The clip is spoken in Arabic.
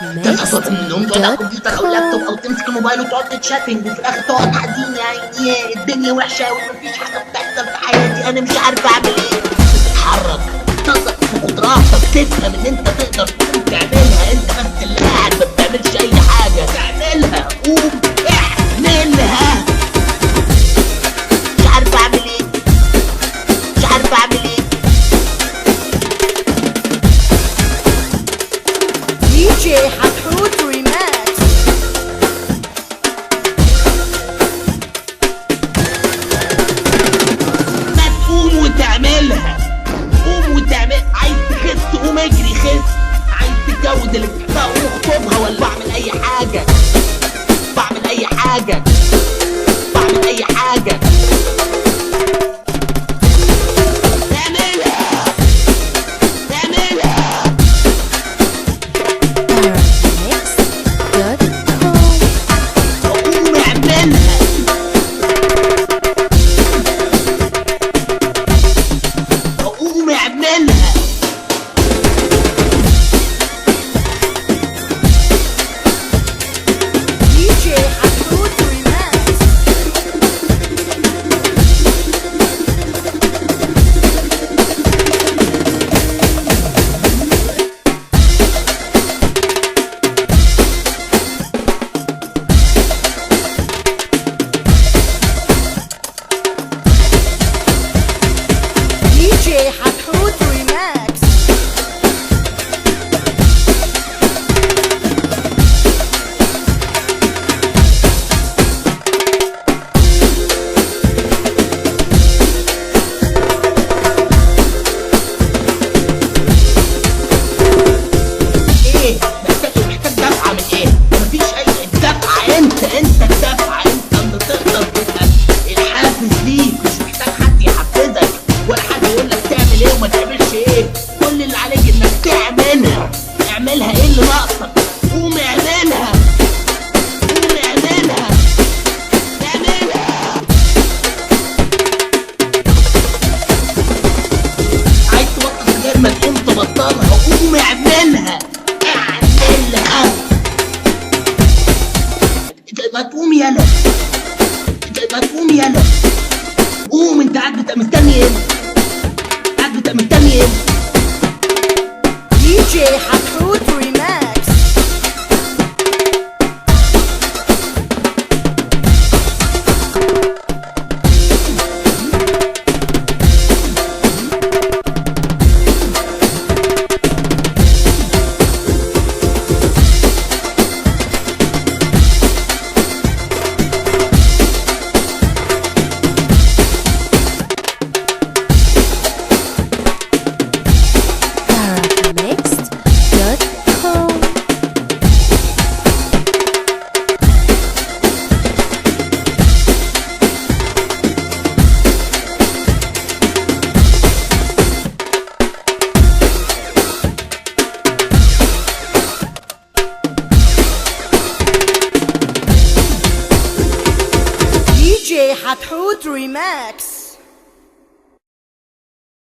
تصحى الصبح من النوم تقعد على الكمبيوتر او اللابتوب او تمسك الموبايل وتقعد تتشاتنج وفي الاخر تقعد حزين يا عيني الدنيا وحشه ومفيش حاجه بتحصل في حياتي انا مش عارف اعمل ايه. تتحرك تثق في قدراتك تفهم ان انت تقدر تقوم تعملها انت بس اللي قاعد ما بتعملش اي حاجه تعملها قوم اعملها. مش عارف اعمل ايه مش عارف اعمل ايه. دي جي حتحوت ريماكس. ما تقوم وتعملها قوم وتعمل. عايز تخس قوم اجري خس. عايز تتجوز اللي بتحبها قوم اخطبها ولا بعمل اي حاجه بعمل اي حاجه بعمل اي حاجه. اعملها ايه اللي ناقصك قوم اعملها قوم اعملها اعملها. عايز تبطل سجاير ما تقوم تبطلها قوم اعملها اعملها. ما تقوم يلا ما تقوم يلا قوم. انت قاعد مستني ايه قاعد مستني ايه. دي جي حتحوت ريماكس. حتحوت ريماكس.